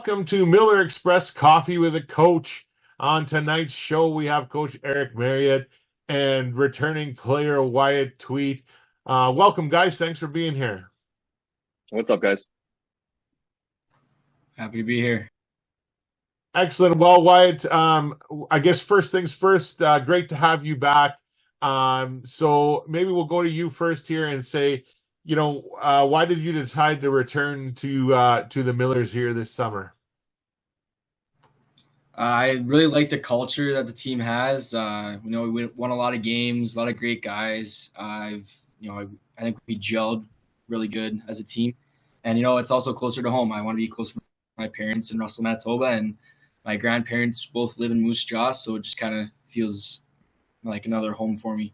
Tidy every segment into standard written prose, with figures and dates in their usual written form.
Welcome to Miller Express Coffee with a Coach. On tonight's show, we have Coach Eric Marriott and returning player Wyatt Tweet. Welcome, guys. Thanks for being here. What's up, guys? Happy to be here. Excellent. Well, Wyatt, I guess first things first, great to have you back. So maybe we'll go to you first here and say, why did you decide to return to the Millers here this summer? I really like the culture that the team has. We won a lot of games, a lot of great guys. I think we gelled really good as a team, and it's also closer to home. I want to be close to my parents in Russell, Manitoba, and my grandparents both live in Moose Jaw, so it just kind of feels like another home for me.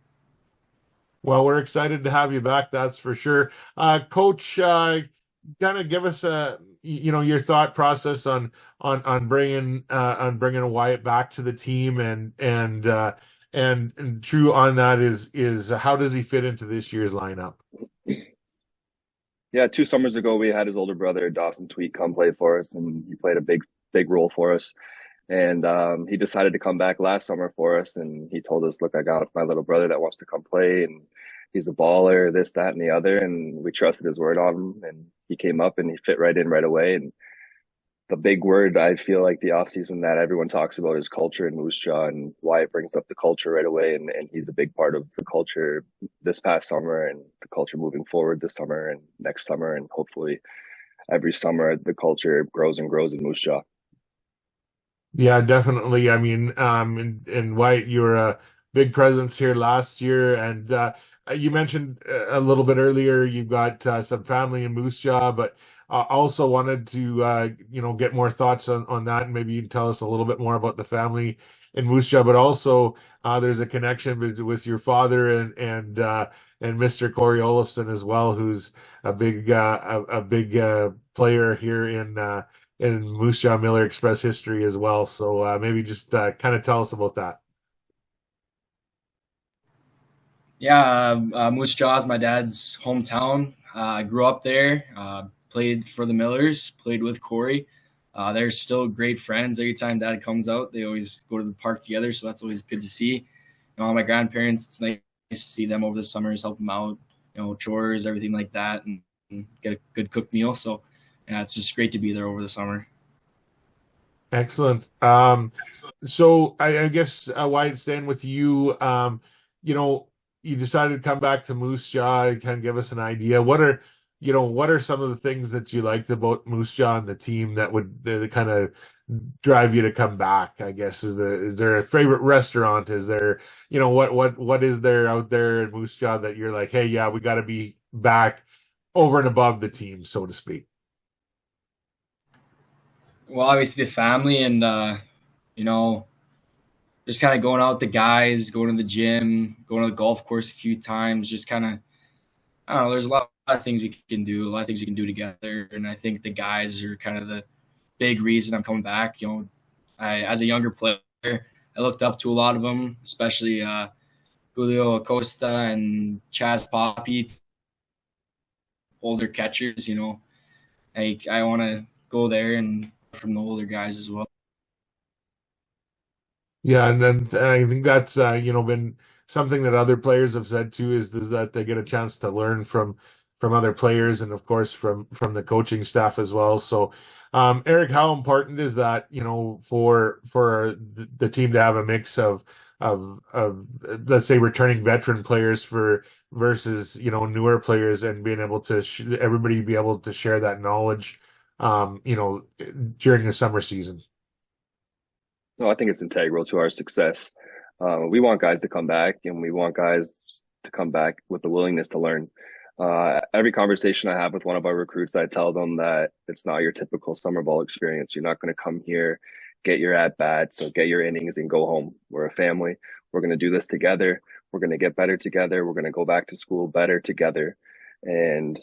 Well, we're excited to have you back. That's for sure. Coach, kind of give us your thought process on bringing a Wyatt back to the team and true on that is how does he fit into this year's lineup? Yeah, 2 summers ago, we had his older brother, Dawson Tweet, come play for us, and he played a big role for us. And he decided to come back last summer for us, and he told us, look, I got my little brother that wants to come play, and he's a baller, this, that, and the other. And we trusted his word on him, and he came up and he fit right in right away. And the big word I feel like the offseason that everyone talks about is culture in Moose Jaw, and Wyatt brings up the culture right away. And he's a big part of the culture this past summer and the culture moving forward this summer and next summer. And hopefully every summer the culture grows and grows in Moose Jaw. Yeah, definitely. I mean, and Wyatt, you were a big presence here last year, and you mentioned a little bit earlier you've got some family in Moose Jaw, but also wanted to get more thoughts on that, and maybe you can tell us a little bit more about the family in Moose Jaw, but also there's a connection with your father and Mr. Corey Olofsson as well, who's a big player here in Moose Jaw Miller Express history as well. So maybe just kind of tell us about that. Yeah, Moose Jaw is my dad's hometown. I grew up there, played for the Millers, played with Corey. They're still great friends. Every time Dad comes out, they always go to the park together, so that's always good to see. All my grandparents, it's nice to see them over the summers, help them out, chores, everything like that, and get a good cooked meal. So, yeah, it's just great to be there over the summer. Excellent. So I guess Wyatt, staying with you, you know, you decided to come back to Moose Jaw and kind of give us an idea. What are some of the things that you liked about Moose Jaw and the team that would kind of drive you to come back? I guess is there a favorite restaurant? Is there, what is there out there in Moose Jaw that you're like, hey, yeah, we got to be back over and above the team, so to speak? Well, obviously the family and you know just kind of going out with the guys, going to the gym, going to the golf course a few times. Just kind of, I don't know. There's a lot of things we can do, a lot of things we can do together, and I think the guys are kind of the big reason I'm coming back. As a younger player, I looked up to a lot of them, especially Julio Acosta and Chaz Poppy, older catchers. I want to go there and from the older guys as well. Yeah, and then I think that's been something that other players have said too is that they get a chance to learn from other players and of course from the coaching staff as well. So, Eric, how important is that for the team to have a mix of let's say returning veteran players for versus newer players and being able to everybody be able to share that knowledge during the summer season? No, I think it's integral to our success. We want guys to come back, and we want guys to come back with the willingness to learn. Every conversation I have with one of our recruits, I tell them that it's not your typical summer ball experience. You're not going to come here, get your at bats, or get your innings and go home. We're a family. We're going to do this together. We're going to get better together. We're going to go back to school better together. And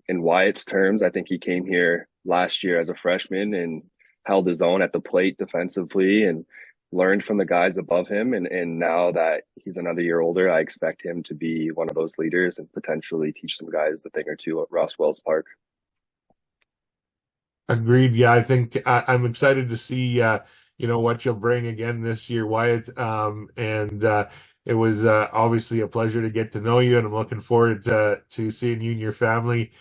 in Wyatt's terms, I think he came here last year as a freshman and held his own at the plate defensively and learned from the guys above him. And now that he's another year older, I expect him to be one of those leaders and potentially teach some guys a thing or two at Ross Wells Park. Agreed. Yeah, I think I'm excited to see what you'll bring again this year, Wyatt. And it was obviously a pleasure to get to know you, and I'm looking forward to seeing you and your family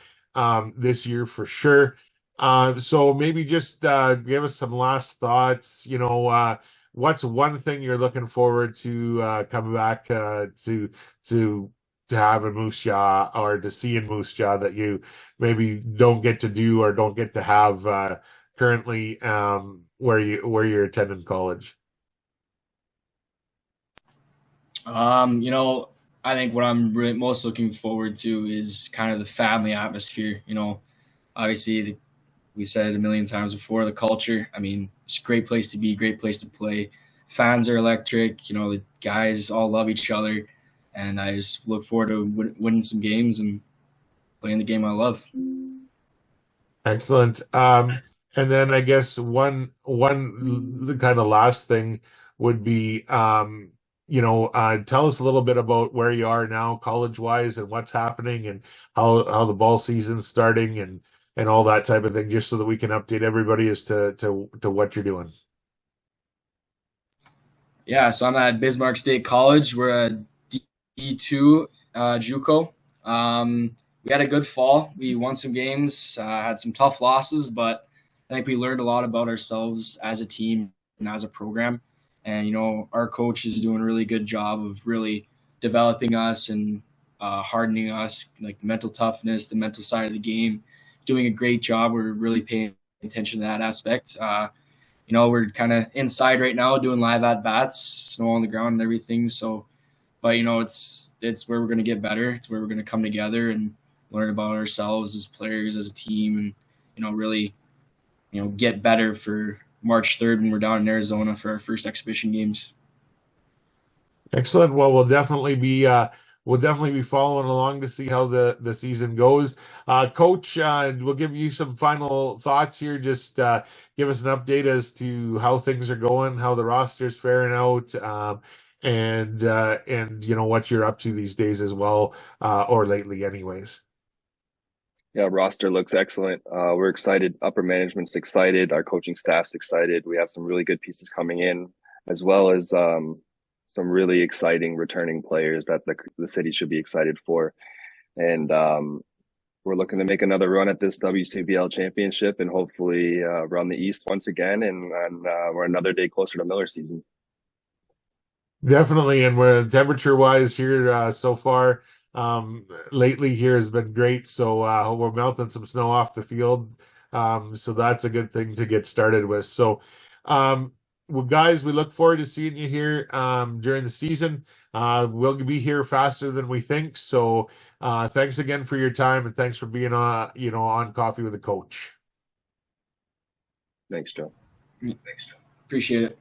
this year for sure. So maybe just give us some last thoughts. What's one thing you're looking forward to coming back to to have in Moose Jaw or to see in Moose Jaw that you maybe don't get to do or don't get to have currently where you're attending college? I think what I'm most looking forward to is kind of the family atmosphere. Obviously, we said it a million times before, the culture. I mean, it's a great place to be, great place to play. Fans are electric. The guys all love each other, and I just look forward to winning some games and playing the game I love. Excellent. And then I guess one kind of last thing would be tell us a little bit about where you are now college wise and what's happening and how the ball season's starting and all that type of thing, just so that we can update everybody as to what you're doing. Yeah, so I'm at Bismarck State College. We're a D2 JUCO. We had a good fall. We won some games, had some tough losses, but I think we learned a lot about ourselves as a team and as a program. And our coach is doing a really good job of really developing us and hardening us, like the mental toughness, the mental side of the game. Doing a great job. We're really paying attention to that aspect. We're kind of inside right now doing live at bats, snow on the ground and everything. So, but it's where we're going to get better. It's where we're going to come together and learn about ourselves as players, as a team, and really get better for March 3rd when we're down in Arizona for our first exhibition games. Excellent. Well, we'll definitely be following along to see how the season goes. Coach, we'll give you some final thoughts here. Just give us an update as to how things are going, how the roster's faring out, and what you're up to these days as well, or lately, anyways. Yeah, roster looks excellent. We're excited. Upper management's excited. Our coaching staff's excited. We have some really good pieces coming in, as well as some really exciting returning players that the city should be excited for. And we're looking to make another run at this WCBL championship and hopefully run the East once again. And we're another day closer to Miller season. Definitely, and we're temperature wise here so far. Lately here has been great, so we're melting some snow off the field. So that's a good thing to get started with. So, well, guys, we look forward to seeing you here during the season. We'll be here faster than we think. So, thanks again for your time, and thanks for being on Coffee with a Coach. Thanks, Joe. Appreciate it.